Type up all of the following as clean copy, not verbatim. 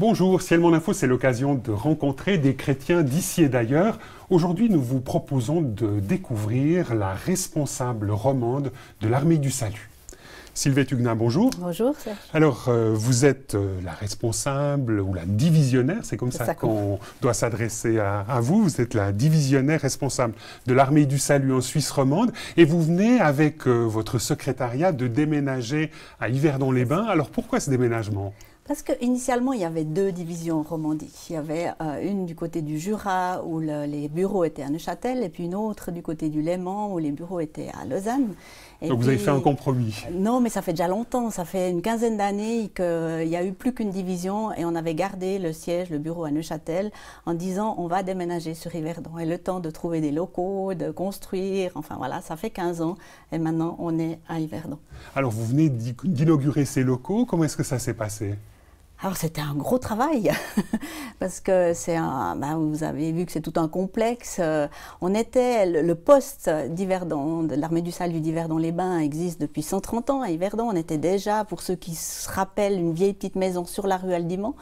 Bonjour, Ciel Mon Info, c'est l'occasion de rencontrer des chrétiens d'ici et d'ailleurs. Aujourd'hui, nous vous proposons de découvrir la responsable romande de l'Armée du Salut. Sylvette Huguenin, bonjour. Bonjour, Serge. Alors, vous êtes la responsable ou la divisionnaire, c'est comme ça qu'on doit s'adresser à vous. Vous êtes la divisionnaire responsable de l'Armée du Salut en Suisse romande et vous venez avec votre secrétariat de déménager à Yverdon-les-Bains. Alors, pourquoi ce déménagement ? Parce qu'initialement, il y avait deux divisions en Romandie. Il y avait une du côté du Jura, où les bureaux étaient à Neuchâtel, et puis une autre du côté du Léman, où les bureaux étaient à Lausanne. Et donc vous avez fait un compromis? Non, mais ça fait déjà longtemps. Ça fait une quinzaine d'années qu'il n'y a eu plus qu'une division, et on avait gardé le siège, le bureau à Neuchâtel, en disant on va déménager sur Yverdon. Et le temps de trouver des locaux, de construire, enfin voilà, ça fait 15 ans, et maintenant on est à Yverdon. Alors vous venez d'inaugurer ces locaux, comment est-ce que ça s'est passé ? Alors c'était un gros travail, parce que vous avez vu que c'est tout un complexe. On était, le poste d'Yverdon, de l'Armée du Salut d'Yverdon-les-Bains existe depuis 130 ans à Yverdon. On était déjà, pour ceux qui se rappellent, une vieille petite maison sur la rue Aldimand.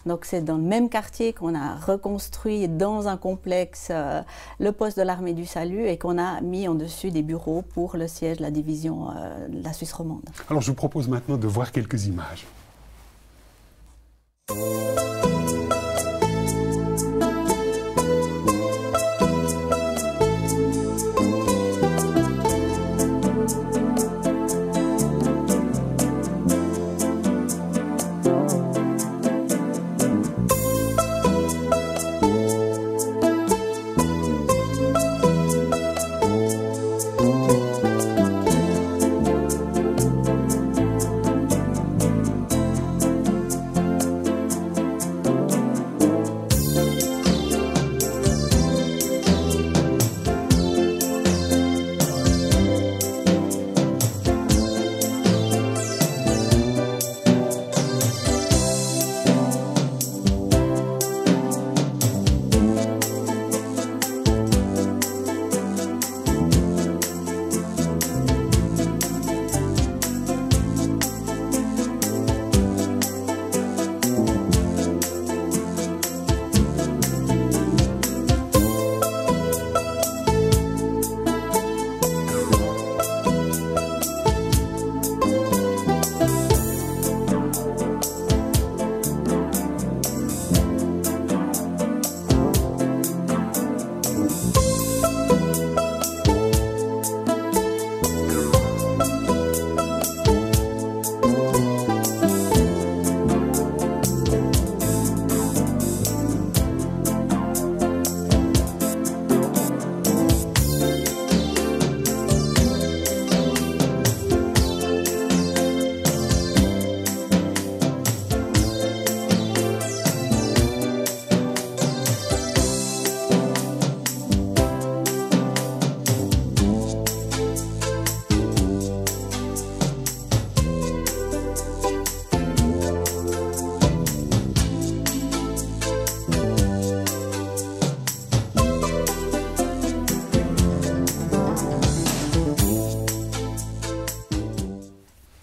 Donc c'est dans le même quartier qu'on a reconstruit dans un complexe le poste de l'Armée du Salut et qu'on a mis en dessus des bureaux pour le siège de la division de la Suisse romande. Alors je vous propose maintenant de voir quelques images.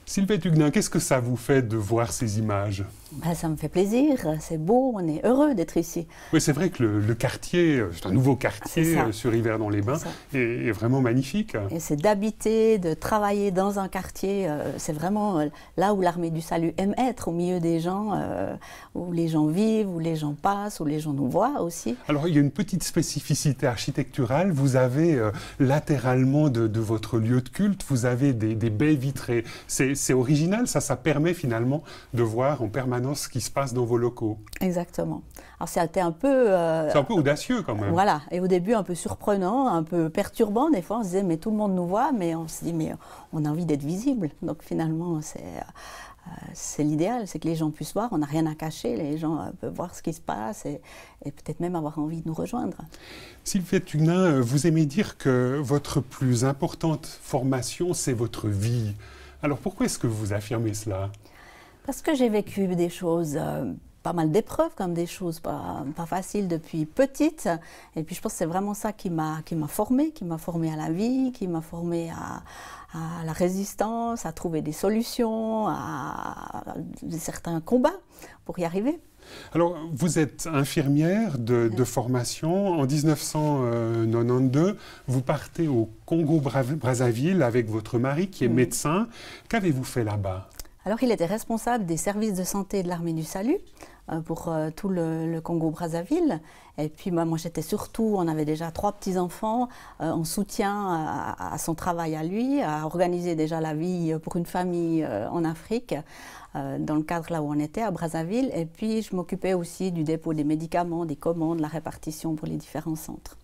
Sylvette Huguenin, qu'est-ce que ça vous fait de voir ces images ? Ça me fait plaisir, c'est beau, on est heureux d'être ici. Oui, c'est vrai que le quartier, c'est un nouveau quartier sur Yverdon-les-Bains, est vraiment magnifique. Et c'est d'habiter, de travailler dans un quartier, c'est vraiment là où l'Armée du Salut aime être, au milieu des gens, où les gens vivent, où les gens passent, où les gens nous voient aussi. Alors il y a une petite spécificité architecturale, vous avez latéralement de votre lieu de culte, vous avez des baies vitrées. C'est original, ça permet finalement de voir en permanence ce qui se passe dans vos locaux. Exactement. Alors c'était un peu... c'est un peu audacieux quand même. Voilà, et au début un peu surprenant, un peu perturbant. Des fois on se disait mais tout le monde nous voit, mais on se dit mais on a envie d'être visible. Donc finalement c'est l'idéal, c'est que les gens puissent voir, on n'a rien à cacher, les gens peuvent voir ce qui se passe et peut-être même avoir envie de nous rejoindre. Sylvette Huguenin, vous aimez dire que votre plus importante formation, c'est votre vie. Alors pourquoi est-ce que vous affirmez cela ? Parce que j'ai vécu des choses, pas mal d'épreuves, comme des choses pas faciles depuis petite. Et puis je pense que c'est vraiment ça qui m'a formée à la vie, qui m'a formée à la résistance, à trouver des solutions, à certains combats pour y arriver. Alors, vous êtes infirmière de formation. En 1992, vous partez au Congo-Brazzaville avec votre mari qui est médecin. Qu'avez-vous fait là-bas? Alors, il était responsable des services de santé de l'Armée du Salut pour tout le Congo-Brazzaville. Et puis, moi, j'étais surtout, on avait déjà 3 petits-enfants, en soutien à son travail à lui, à organiser déjà la vie pour une famille en Afrique, dans le cadre là où on était, à Brazzaville. Et puis, je m'occupais aussi du dépôt des médicaments, des commandes, la répartition pour les différents centres.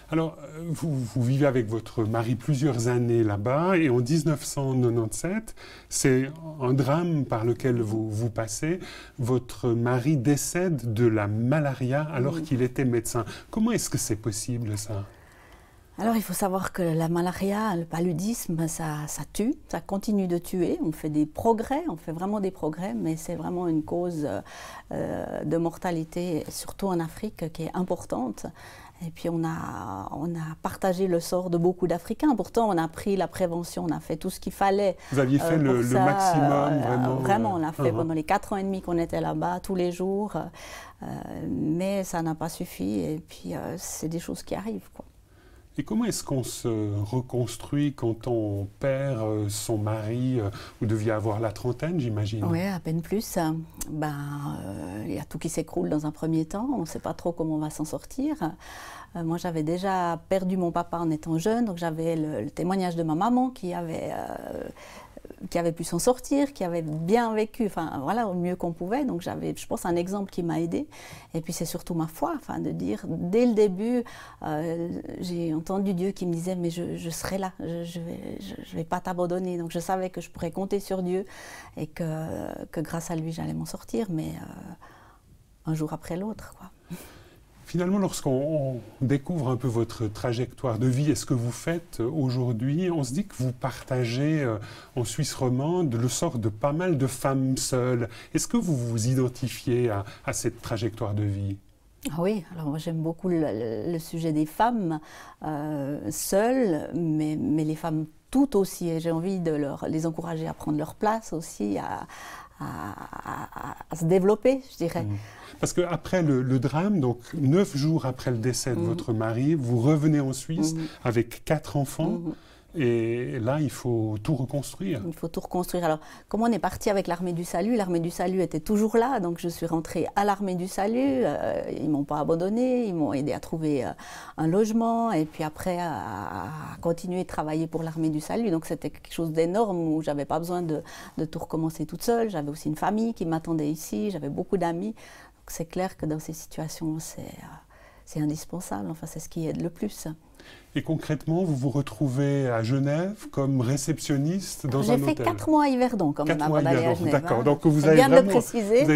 Alors, vous vivez avec votre mari plusieurs années là-bas et en 1997, c'est un drame par lequel vous passez. Votre mari décède de la malaria alors qu'il était médecin. Comment est-ce que c'est possible, ça? Alors, il faut savoir que la malaria, le paludisme, ça tue, ça continue de tuer. On fait des progrès, on fait vraiment des progrès, mais c'est vraiment une cause de mortalité, surtout en Afrique, qui est importante. Et puis on a partagé le sort de beaucoup d'Africains. Pourtant, on a pris la prévention, on a fait tout ce qu'il fallait. Vous aviez fait le maximum, vraiment? Vraiment, on l'a fait pendant les 4 ans et demi qu'on était là-bas, tous les jours. Mais ça n'a pas suffi. Et puis, c'est des choses qui arrivent, quoi. Et comment est-ce qu'on se reconstruit quand on perd son mari? Vous deviez avoir la trentaine, j'imagine. Oui, à peine plus. Il y a tout qui s'écroule dans un premier temps. On ne sait pas trop comment on va s'en sortir. Moi, j'avais déjà perdu mon papa en étant jeune, donc j'avais le témoignage de ma maman qui avait pu s'en sortir, qui avait bien vécu, enfin voilà, au mieux qu'on pouvait. Donc j'avais, je pense, un exemple qui m'a aidée. Et puis c'est surtout ma foi, enfin de dire, dès le début, j'ai entendu Dieu qui me disait, mais je serai là, je vais pas t'abandonner. Donc je savais que je pourrais compter sur Dieu et que grâce à lui, j'allais m'en sortir, mais un jour après l'autre, quoi. Finalement, lorsqu'on découvre un peu votre trajectoire de vie et ce que vous faites aujourd'hui, on se dit que vous partagez en Suisse romande le sort de pas mal de femmes seules. Est-ce que vous vous identifiez à cette trajectoire de vie? Oui, alors moi j'aime beaucoup le sujet des femmes seules, mais les femmes toutes aussi. Et j'ai envie de les encourager à prendre leur place aussi, à se développer, je dirais. Parce qu'après le drame, donc 9 jours après le décès de votre mari, vous revenez en Suisse avec 4 enfants. Et là, il faut tout reconstruire. Il faut tout reconstruire. Alors, comme on est parti avec l'Armée du Salut était toujours là, donc je suis rentrée à l'Armée du Salut. Ils ne m'ont pas abandonnée, ils m'ont aidé à trouver un logement et puis après à continuer de travailler pour l'Armée du Salut. Donc c'était quelque chose d'énorme où je n'avais pas besoin de tout recommencer toute seule. J'avais aussi une famille qui m'attendait ici, j'avais beaucoup d'amis. Donc c'est clair que dans ces situations, c'est indispensable, enfin c'est ce qui aide le plus. Et concrètement, vous vous retrouvez à Genève comme réceptionniste dans un hôtel? J'ai fait 4 mois à Yverdon quand même avant d'aller à Genève. D'accord, donc vous avez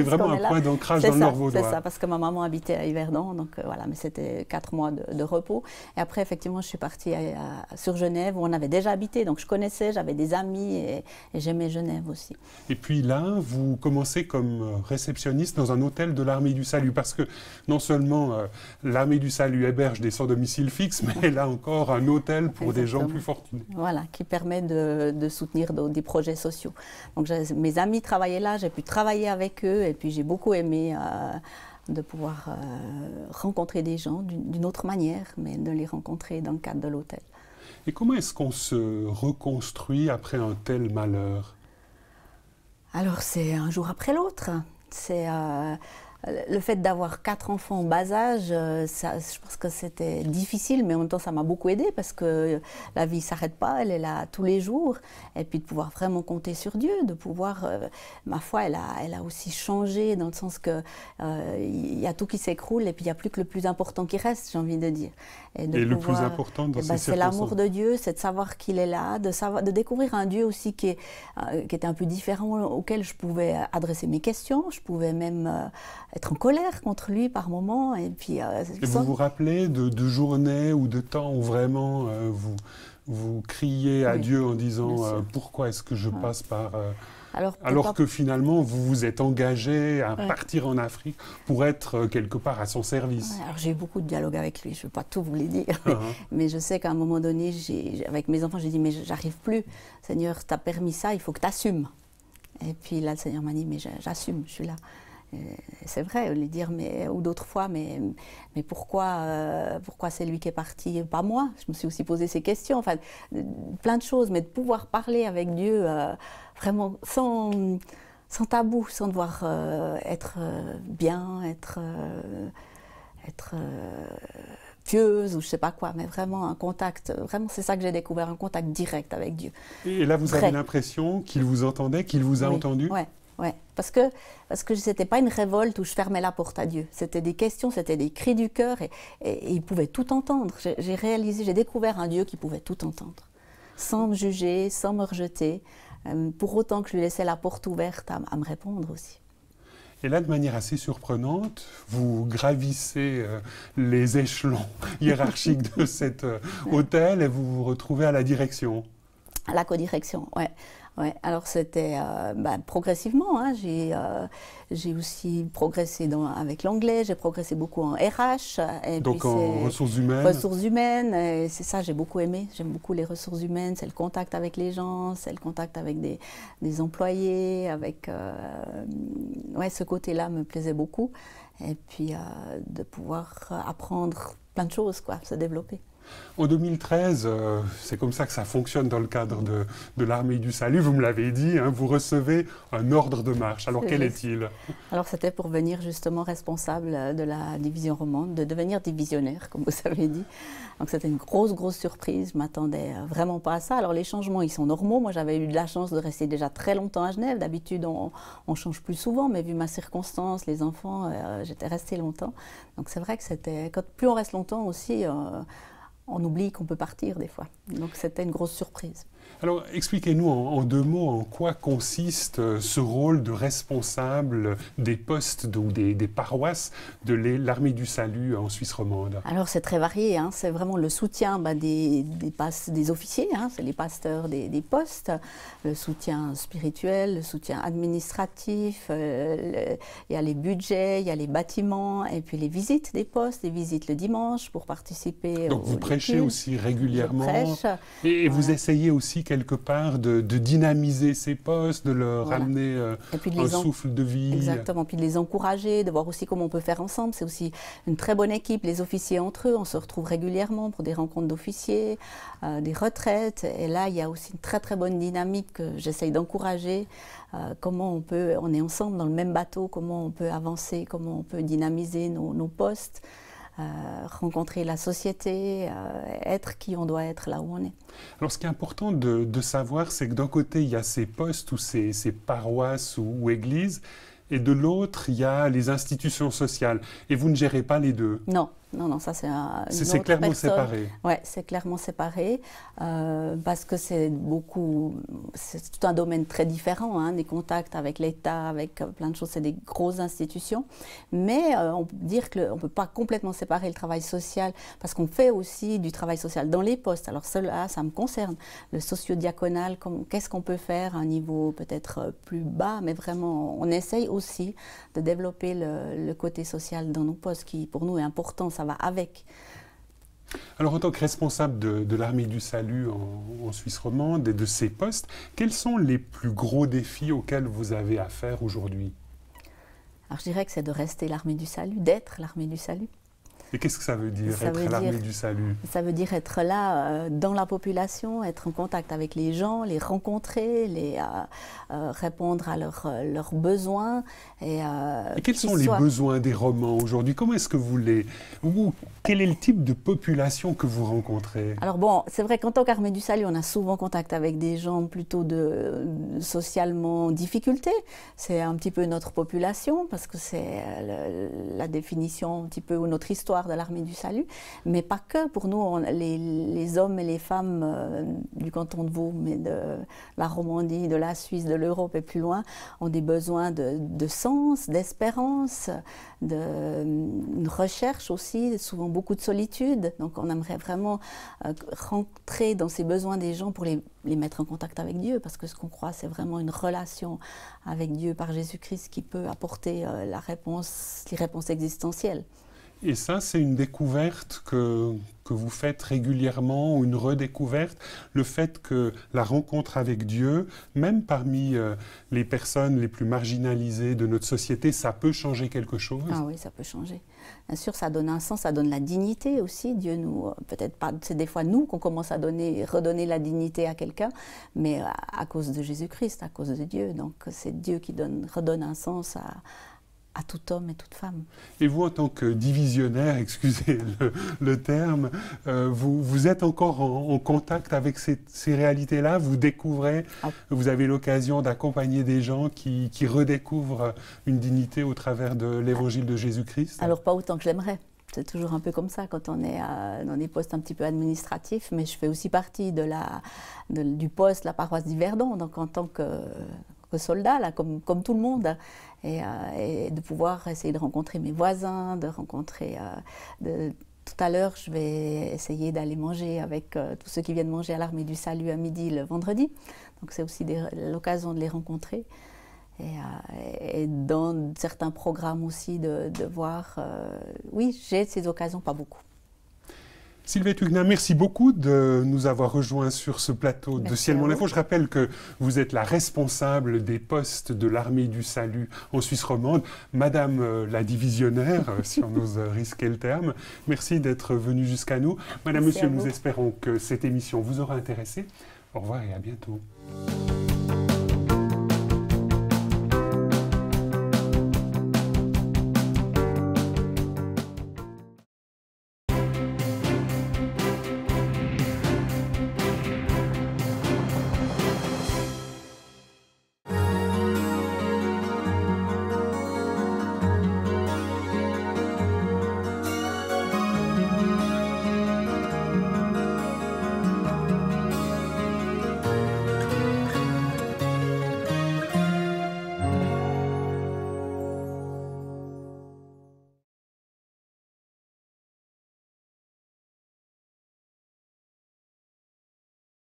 vraiment un point d'ancrage dans le Nord-Vaudois. C'est ça, parce que ma maman habitait à Yverdon, donc voilà, mais c'était 4 mois de repos. Et après, effectivement, je suis partie sur Genève où on avait déjà habité, donc je connaissais, j'avais des amis et j'aimais Genève aussi. Et puis là, vous commencez comme réceptionniste dans un hôtel de l'Armée du Salut, parce que non seulement l'Armée du Salut héberge des sans domicile fixe, mais là encore un hôtel pour des gens plus fortunés. Voilà, qui permet de soutenir des projets sociaux. Donc mes amis travaillaient là, j'ai pu travailler avec eux et puis j'ai beaucoup aimé de pouvoir rencontrer des gens d'une autre manière, mais de les rencontrer dans le cadre de l'hôtel. Et comment est-ce qu'on se reconstruit après un tel malheur? Alors c'est un jour après l'autre. C'est le fait d'avoir 4 enfants en bas âge, je pense que c'était difficile, mais en même temps ça m'a beaucoup aidée parce que la vie ne s'arrête pas, elle est là tous les jours. Et puis de pouvoir vraiment compter sur Dieu, de pouvoir, ma foi, elle a aussi changé dans le sens que il y a tout qui s'écroule et puis il n'y a plus que le plus important qui reste, j'ai envie de dire. Et le plus important dans ces circonstances? C'est l'amour de Dieu, c'est de savoir qu'il est là, de découvrir un Dieu aussi qui était un peu différent, auquel je pouvais adresser mes questions, je pouvais même être en colère contre lui par moments. Et puis, vous vous rappelez de journées ou de temps où vraiment vous criez à Dieu en disant pourquoi est-ce que je passe par... Alors que finalement, vous vous êtes engagé à partir en Afrique pour être quelque part à son service. Ouais, alors j'ai eu beaucoup de dialogue avec lui, je ne vais pas tout vous les dire, mais je sais qu'à un moment donné, avec mes enfants, j'ai dit, mais j'arrive plus. Seigneur, tu as permis ça, il faut que tu assumes. Et puis là, le Seigneur m'a dit, mais j'assume, je suis là. C'est vrai, lui dire, ou d'autres fois, mais pourquoi c'est lui qui est parti, pas moi? Je me suis aussi posé ces questions, enfin, plein de choses, mais de pouvoir parler avec Dieu vraiment sans tabou, sans devoir être bien, être pieuse ou je sais pas quoi, mais vraiment un contact, vraiment c'est ça que j'ai découvert, un contact direct avec Dieu. Et là, vous avez l'impression qu'il vous entendait, qu'il vous a entendu? Oui, ouais. Parce que ce n'était pas une révolte où je fermais la porte à Dieu. C'était des questions, c'était des cris du cœur et il pouvait tout entendre. J'ai découvert un Dieu qui pouvait tout entendre, sans me juger, sans me rejeter, pour autant que je lui laissais la porte ouverte à me répondre aussi. Et là, de manière assez surprenante, vous gravissez les échelons hiérarchiques de cet hôtel et vous vous retrouvez à la direction. À la codirection, ouais. Ouais, alors c'était progressivement, hein, j'ai aussi progressé avec l'anglais, j'ai progressé beaucoup en RH. Et donc puis en ressources humaines. Ressources humaines, c'est ça, j'ai beaucoup aimé, j'aime beaucoup les ressources humaines, c'est le contact avec les gens, c'est le contact avec des employés, avec ce côté-là me plaisait beaucoup. Et puis de pouvoir apprendre plein de choses, quoi, se développer. En 2013, c'est comme ça que ça fonctionne dans le cadre de l'Armée du Salut. Vous me l'avez dit, hein, vous recevez un ordre de marche. Alors quel est-il? Alors c'était pour devenir justement responsable de la division romande, de devenir divisionnaire, comme vous avez dit. Donc c'était une grosse surprise, je ne m'attendais vraiment pas à ça. Alors les changements, ils sont normaux. Moi j'avais eu de la chance de rester déjà très longtemps à Genève. D'habitude on change plus souvent, mais vu ma circonstance, les enfants, j'étais restée longtemps. Donc c'est vrai que plus on reste longtemps aussi, on oublie qu'on peut partir des fois. Donc c'était une grosse surprise. Alors expliquez-nous en 2 mots en quoi consiste ce rôle de responsable des postes ou des paroisses de l'Armée du Salut en Suisse romande. Alors c'est très varié, hein. C'est vraiment le soutien des officiers, hein. C'est les pasteurs des postes, le soutien spirituel, le soutien administratif, il y a les budgets, il y a les bâtiments et puis les visites des postes, les visites le dimanche pour participer. Donc vous prêchez aussi régulièrement. Je prêche. Et vous essayez aussi quelque part de dynamiser ces postes, de leur amener un souffle de vie. Exactement, puis de les encourager, de voir aussi comment on peut faire ensemble. C'est aussi une très bonne équipe, les officiers entre eux, on se retrouve régulièrement pour des rencontres d'officiers, des retraites. Et là, il y a aussi une très bonne dynamique que j'essaye d'encourager. Comment on est ensemble dans le même bateau, comment on peut avancer, comment on peut dynamiser nos postes. Rencontrer la société, être qui on doit être là où on est. Alors ce qui est important de savoir, c'est que d'un côté, il y a ces postes ou ces paroisses ou églises, et de l'autre, il y a les institutions sociales. Et vous ne gérez pas les deux? Non, ça c'est clairement séparé. Oui, c'est clairement séparé parce que c'est tout un domaine très différent, hein, des contacts avec l'État, avec plein de choses, c'est des grosses institutions. Mais on peut dire qu'on ne peut pas complètement séparer le travail social parce qu'on fait aussi du travail social dans les postes. Alors cela, ça me concerne. Le socio-diaconal, qu'est-ce qu'on peut faire à un niveau peut-être plus bas, mais vraiment, on essaye aussi de développer le côté social dans nos postes qui, pour nous, est important. Ça va avec. Alors, en tant que responsable de l'Armée du Salut en Suisse romande et de ces postes, quels sont les plus gros défis auxquels vous avez affaire aujourd'hui? Alors, je dirais que c'est de rester l'Armée du Salut, d'être l'Armée du Salut. Et qu'est-ce que ça veut dire, être l'Armée du Salut? Ça veut dire être là dans la population, être en contact avec les gens, les rencontrer, répondre à leurs besoins. Et quels sont les besoins des romans aujourd'hui? Comment est-ce que quel est le type de population que vous rencontrez? Alors bon, c'est vrai qu'en tant qu'Armée du Salut, on a souvent contact avec des gens plutôt socialement en difficulté. C'est un petit peu notre population, parce que c'est la définition un petit peu, ou notre histoire de l'Armée du Salut, mais pas que. Pour nous, les hommes et les femmes du canton de Vaud, mais de la Romandie, de la Suisse, de l'Europe et plus loin, ont des besoins de sens, d'espérance, une recherche aussi, souvent beaucoup de solitude. Donc on aimerait vraiment rentrer dans ces besoins des gens pour les mettre en contact avec Dieu, parce que ce qu'on croit, c'est vraiment une relation avec Dieu par Jésus-Christ qui peut apporter les réponses existentielles. Et ça, c'est une découverte que vous faites régulièrement, ou une redécouverte, le fait que la rencontre avec Dieu, même parmi les personnes les plus marginalisées de notre société, ça peut changer quelque chose? Ah oui, ça peut changer. Bien sûr, ça donne un sens, ça donne la dignité aussi. Dieu nous, peut-être pas, c'est des fois nous qu'on commence à redonner la dignité à quelqu'un, mais à cause de Jésus-Christ, à cause de Dieu. Donc c'est Dieu qui redonne un sens à tout homme et toute femme. Et vous, en tant que divisionnaire, excusez le terme, vous êtes encore en contact avec ces réalités-là? Vous découvrez, vous avez l'occasion d'accompagner des gens qui redécouvrent une dignité au travers de l'évangile de Jésus-Christ? Alors pas autant que j'aimerais. C'est toujours un peu comme ça quand on est dans des postes un petit peu administratifs, mais je fais aussi partie du poste, la paroisse d'Yverdon, donc en tant que soldat, là, comme tout le monde, et de pouvoir essayer de rencontrer mes voisins, de rencontrer... Tout à l'heure, je vais essayer d'aller manger avec tous ceux qui viennent manger à l'Armée du Salut à midi le vendredi. Donc c'est aussi l'occasion de les rencontrer. Et dans certains programmes aussi de voir... oui, j'ai ces occasions, pas beaucoup. Sylvette Huguenin, merci beaucoup de nous avoir rejoints sur ce plateau de Ciel Mon Info. Je rappelle que vous êtes la responsable des postes de l'Armée du Salut en Suisse romande, Madame la divisionnaire, si on ose risquer le terme. Merci d'être venue jusqu'à nous. Madame, Monsieur, nous espérons que cette émission vous aura intéressé. Au revoir et à bientôt.